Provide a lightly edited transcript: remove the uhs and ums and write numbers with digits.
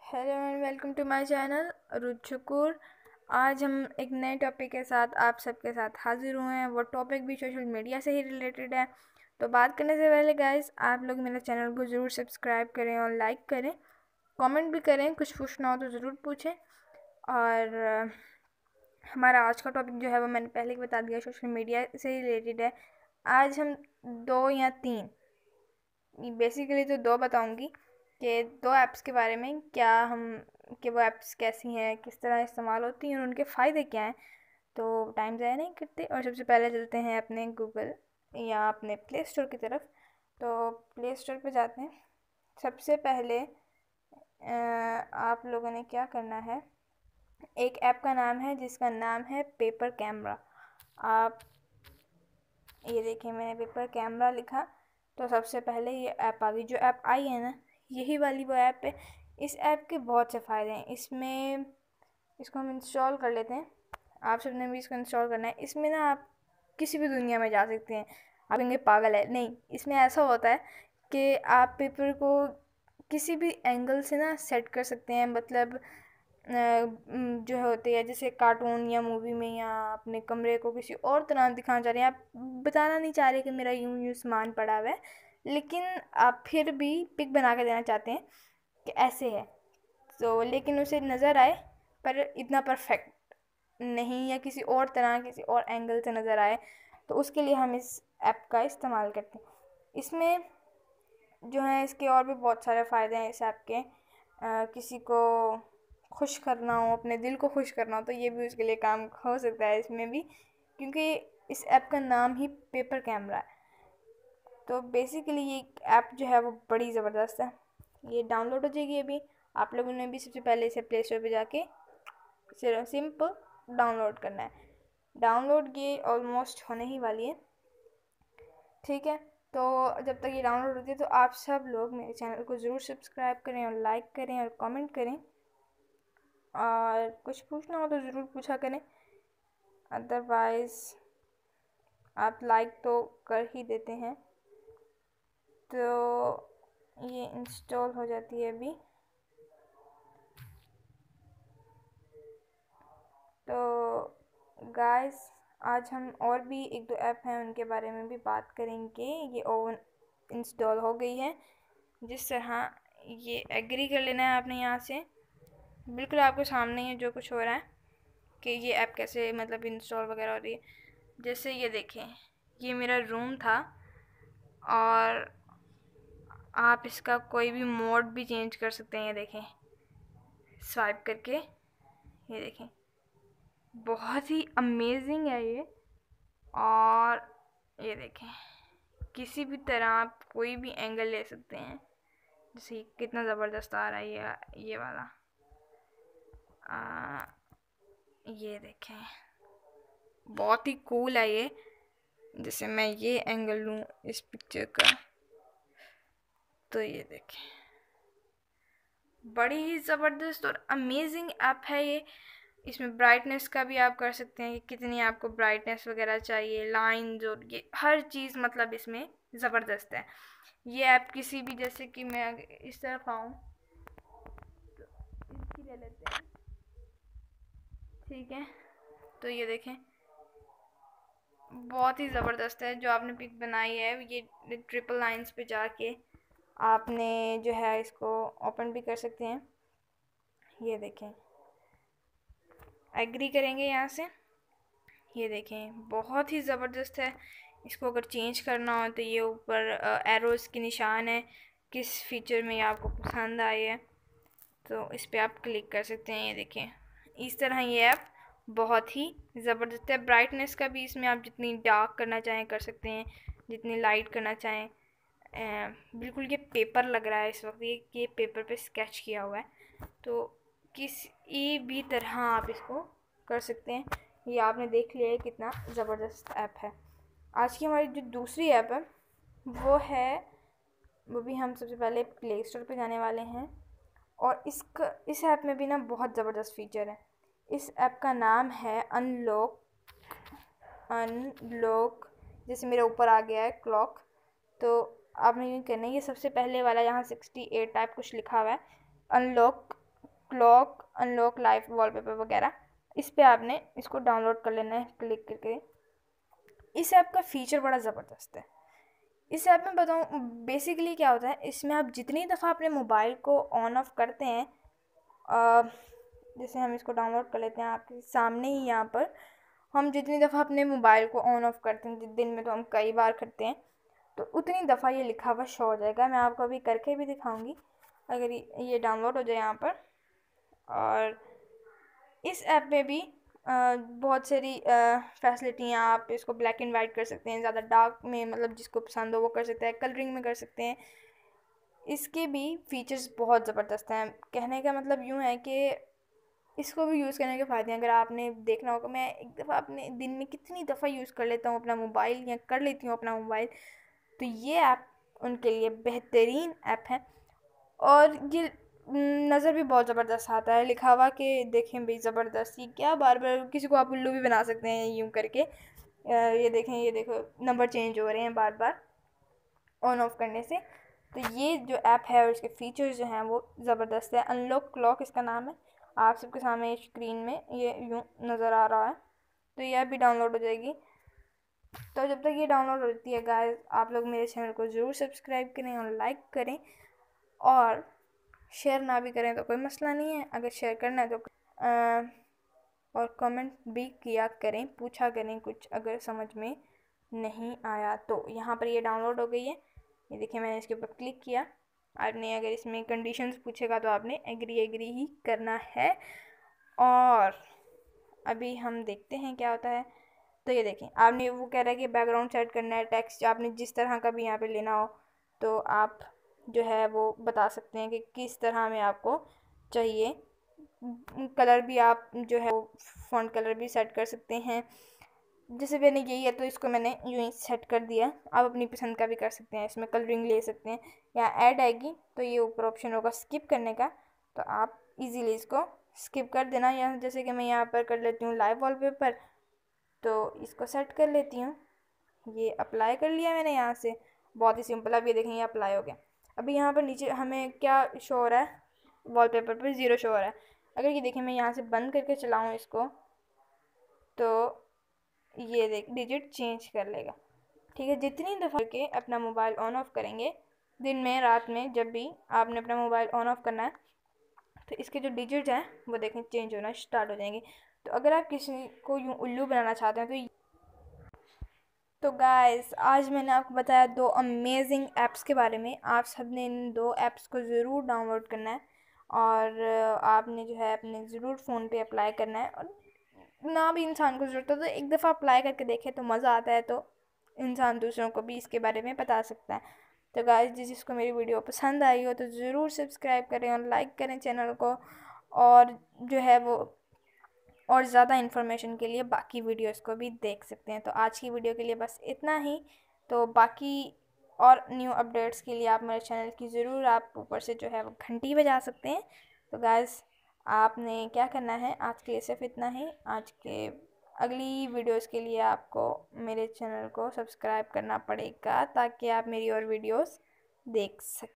Hello and welcome to my channel रुचकुर। आज हम एक नए टॉपिक के साथ आप सबके साथ हाजिर हुए हैं। वो टॉपिक भी सोशल मीडिया से ही रिलेटेड है। तो बात करने से पहले गाइस, आप लोग मेरे चैनल को ज़रूर सब्सक्राइब करें और लाइक करें, कमेंट भी करें। कुछ पूछना हो तो ज़रूर पूछें। और हमारा आज का टॉपिक जो है वो मैंने पहले ही बता दिया, सोशल मीडिया से ही रिलेटेड है। आज हम 2 या 3, बेसिकली तो 2 बताऊंगी कि 2 ऐप्स के बारे में, क्या हम कि वो ऐप्स कैसी हैं, किस तरह इस्तेमाल होती हैं और उनके फ़ायदे क्या हैं। तो टाइम ज़ाया नहीं करते और सबसे पहले चलते हैं अपने गूगल या अपने प्ले स्टोर की तरफ। तो प्ले स्टोर पे जाते हैं। सबसे पहले आप लोगों ने क्या करना है, एक ऐप का नाम है जिसका नाम है पेपर कैमरा। आप ये देखिए, मैंने पेपर कैमरा लिखा तो सबसे पहले ये ऐप आ गई। जो ऐप आई है ना, यही वाली वो ऐप है। इस ऐप के बहुत से फ़ायदे हैं। इसको हम इंस्टॉल कर लेते हैं। आप सबने भी इसको इंस्टॉल करना है। इसमें ना आप किसी भी दुनिया में जा सकते हैं। आप कहेंगे पागल है, नहीं, इसमें ऐसा होता है कि आप पेपर को किसी भी एंगल से ना सेट कर सकते हैं। मतलब जो होती है जैसे कार्टून या मूवी में, या अपने कमरे को किसी और तरह दिखाना चाह रहे हैं, आप बताना नहीं चाह रहे कि मेरा यूं यूं सामान पड़ा हुआ है, लेकिन आप फिर भी पिक बना के देना चाहते हैं कि ऐसे है, तो लेकिन उसे नज़र आए पर इतना परफेक्ट नहीं, या किसी और तरह किसी और एंगल से नज़र आए, तो उसके लिए हम इस ऐप का इस्तेमाल करते हैं। इसमें जो है इसके और भी बहुत सारे फ़ायदे हैं इस ऐप के। किसी को खुश करना हो, अपने दिल को खुश करना हो, तो ये भी उसके लिए काम हो सकता है इसमें भी, क्योंकि इस ऐप का नाम ही पेपर कैमरा है। तो बेसिकली ये ऐप जो है वो बड़ी ज़बरदस्त है। ये डाउनलोड हो जाएगी अभी। आप लोगों ने भी सबसे पहले इसे प्ले स्टोर पे जाके सिंपल डाउनलोड करना है। डाउनलोड ये ऑलमोस्ट होने ही वाली है, ठीक है। तो जब तक ये डाउनलोड होती है तो आप सब लोग मेरे चैनल को ज़रूर सब्सक्राइब करें और लाइक करें और कमेंट करें, और कुछ पूछना हो तो ज़रूर पूछा करें। अदरवाइज़ आप लाइक तो कर ही देते हैं। तो ये इंस्टॉल हो जाती है अभी। तो गाइस, आज हम और भी 1-2 ऐप हैं उनके बारे में भी बात करेंगे। ये ओवन इंस्टॉल हो गई है। जिस तरह ये एग्री कर लेना है आपने यहाँ से, बिल्कुल आपके सामने ही है जो कुछ हो रहा है कि ये ऐप कैसे मतलब इंस्टॉल वगैरह हो रही है। जैसे ये देखें, ये मेरा रूम था और आप इसका कोई भी मोड भी चेंज कर सकते हैं। ये देखें, स्वाइप करके, ये देखें, बहुत ही अमेजिंग है ये। और ये देखें, किसी भी तरह आप कोई भी एंगल ले सकते हैं। जैसे कितना ज़बरदस्त आ रहा है ये वाला। ये देखें, बहुत ही कूल है ये। जैसे मैं ये एंगल लूँ इस पिक्चर का, तो ये देखें, बड़ी ही ज़बरदस्त और अमेजिंग ऐप है ये। इसमें ब्राइटनेस का भी आप कर सकते हैं कि कितनी आपको ब्राइटनेस वगैरह चाहिए, लाइंस और ये हर चीज़, मतलब इसमें ज़बरदस्त है ये ऐप। किसी भी, जैसे कि मैं इस तरफ आऊँ तो इसकी ले लेते हैं, ठीक है। तो ये देखें, बहुत ही ज़बरदस्त है जो आपने पिक बनाई है। ये ट्रिपल लाइंस पे जाके आपने जो है इसको ओपन भी कर सकते हैं। ये देखें, एग्री करेंगे यहाँ से, ये देखें, बहुत ही ज़बरदस्त है। इसको अगर चेंज करना हो तो ये ऊपर एरोज़ के निशान है, किस फीचर में ये आपको पसंद आई है तो इस पर आप क्लिक कर सकते हैं। ये देखें, इस तरह ये ऐप बहुत ही ज़बरदस्त है। ब्राइटनेस का भी इसमें आप जितनी डार्क करना चाहें कर सकते हैं, जितनी लाइट करना चाहें। बिल्कुल ये पेपर लग रहा है इस वक्त, ये पेपर पे स्केच किया हुआ है। तो किसी भी तरह आप इसको कर सकते हैं। ये आपने देख लिया है कितना ज़बरदस्त ऐप है। आज की हमारी जो दूसरी ऐप है वो भी हम सबसे पहले प्ले स्टोर पे जाने वाले हैं। और इस ऐप में भी ना बहुत ज़बरदस्त फीचर है। इस ऐप का नाम है अनलॉक। जैसे मेरे ऊपर आ गया है क्लॉक, तो आपने ये करना है, ये सबसे पहले वाला यहाँ 68 टाइप कुछ लिखा हुआ है, unlock clock unlock live wallpaper वगैरह, इस पर आपने इसको डाउनलोड कर लेना है क्लिक करके। इस ऐप का फ़ीचर बड़ा ज़बरदस्त है। इस ऐप में बताऊँ बेसिकली क्या होता है, इसमें आप जितनी दफ़ा अपने मोबाइल को ऑन ऑफ करते हैं, जैसे हम इसको डाउनलोड कर लेते हैं आपके सामने ही यहाँ पर, हम जितनी दफ़ा अपने मोबाइल को ऑन ऑफ करते हैं, दिन में तो हम कई बार करते हैं, तो उतनी दफ़ा ये लिखा हुआ शो हो जाएगा। मैं आपको अभी करके भी दिखाऊंगी अगर ये डाउनलोड हो जाए यहाँ पर। और इस ऐप में भी बहुत सारी फैसिलिटी हैं। आप इसको ब्लैक एंड वाइट कर सकते हैं, ज़्यादा डार्क में, मतलब जिसको पसंद हो वो कर सकता है, कलरिंग में कर सकते हैं। इसके भी फीचर्स बहुत ज़बरदस्त हैं। कहने का मतलब यूँ है कि इसको भी यूज़ करने के फ़ायदे हैं। अगर आपने देखना होगा, मैं एक दफ़ा अपने दिन में कितनी दफ़ा यूज़ कर लेता हूँ अपना मोबाइल, या कर लेती हूँ अपना मोबाइल, तो ये ऐप उनके लिए बेहतरीन ऐप है। और ये नज़र भी बहुत ज़बरदस्त आता है, लिखा हुआ कि देखें भाई ज़बरदस्त, ये क्या, बार बार किसी को आप उल्लू भी बना सकते हैं यूँ करके। ये देखें, ये देखो नंबर चेंज हो रहे हैं बार बार ऑन ऑफ करने से। तो ये जो ऐप है और इसके फीचर्स जो हैं वो ज़बरदस्त है। अनलॉक क्लॉक इसका नाम है। आप सबके सामने स्क्रीन में ये यूँ नज़र आ रहा है। तो ये ऐप भी डाउनलोड हो जाएगी। तो जब तक ये डाउनलोड होती है गाइस, आप लोग मेरे चैनल को ज़रूर सब्सक्राइब करें और लाइक करें, और शेयर ना भी करें तो कोई मसला नहीं है, अगर शेयर करना है तो और कमेंट भी किया करें, पूछा करें कुछ अगर समझ में नहीं आया तो। यहाँ पर ये डाउनलोड हो गई है, ये देखिए मैंने इसके ऊपर क्लिक किया। आपने अगर इसमें कंडीशंस पूछेगा तो आपने एग्री एग्री ही करना है। और अभी हम देखते हैं क्या होता है। तो ये देखें, आपने वो कह रहा है कि बैकग्राउंड सेट करना है, टेक्स्ट आपने जिस तरह का भी यहाँ पे लेना हो तो आप जो है वो बता सकते हैं कि किस तरह में आपको चाहिए। कलर भी आप जो है वो फ़ॉन्ट कलर भी सेट कर सकते हैं। जैसे मैंने यही है तो इसको मैंने यूँ ही सेट कर दिया। आप अपनी पसंद का भी कर सकते हैं, इसमें कलरिंग ले सकते हैं। या ऐड आएगी तो ये ऊपर ऑप्शन होगा स्किप करने का, तो आप इजीली इसको स्किप कर देना। या जैसे कि मैं यहाँ पर कर लेती हूँ लाइव वॉलपेपर, तो इसको सेट कर लेती हूँ। ये अप्लाई कर लिया मैंने यहाँ से, बहुत ही सिंपल। अब ये देखें ये अप्लाई हो गया। अभी यहाँ पर नीचे हमें क्या शो हो रहा है, वॉलपेपर पर 0 शो हो रहा है। अगर ये देखें मैं यहाँ से बंद करके चलाऊँ इसको, तो ये देख डिजिट चेंज कर लेगा। ठीक है, जितनी दफ़ा के अपना मोबाइल ऑन ऑफ करेंगे, दिन में रात में जब भी आपने अपना मोबाइल ऑन ऑफ करना है, तो इसके जो डिजिट हैं वो देखें चेंज होना स्टार्ट हो जाएंगे। तो अगर आप किसी को यूँ उल्लू बनाना चाहते हैं तो गाइस आज मैंने आपको बताया 2 अमेजिंग ऐप्स के बारे में। आप सब ने इन 2 ऐप्स को ज़रूर डाउनलोड करना है, और आपने जो है अपने ज़रूर फ़ोन पे अप्लाई करना है। और ना भी इंसान को ज़रूरत हो तो एक दफ़ा अप्लाई करके देखे तो मज़ा आता है, तो इंसान दूसरों को भी इसके बारे में बता सकता है। तो गाइस जिसको मेरी वीडियो पसंद आई हो तो ज़रूर सब्सक्राइब करें और लाइक करें चैनल को, और जो है वो और ज़्यादा इन्फॉर्मेशन के लिए बाकी वीडियोस को भी देख सकते हैं। तो आज की वीडियो के लिए बस इतना ही। तो बाकी और न्यू अपडेट्स के लिए आप मेरे चैनल की ज़रूर आप ऊपर से जो है वो घंटी बजा सकते हैं। तो गाइस आपने क्या करना है, आज के लिए सिर्फ इतना ही। आज के अगली वीडियोस के लिए आपको मेरे चैनल को सब्सक्राइब करना पड़ेगा ताकि आप मेरी और वीडियोस देख सकें।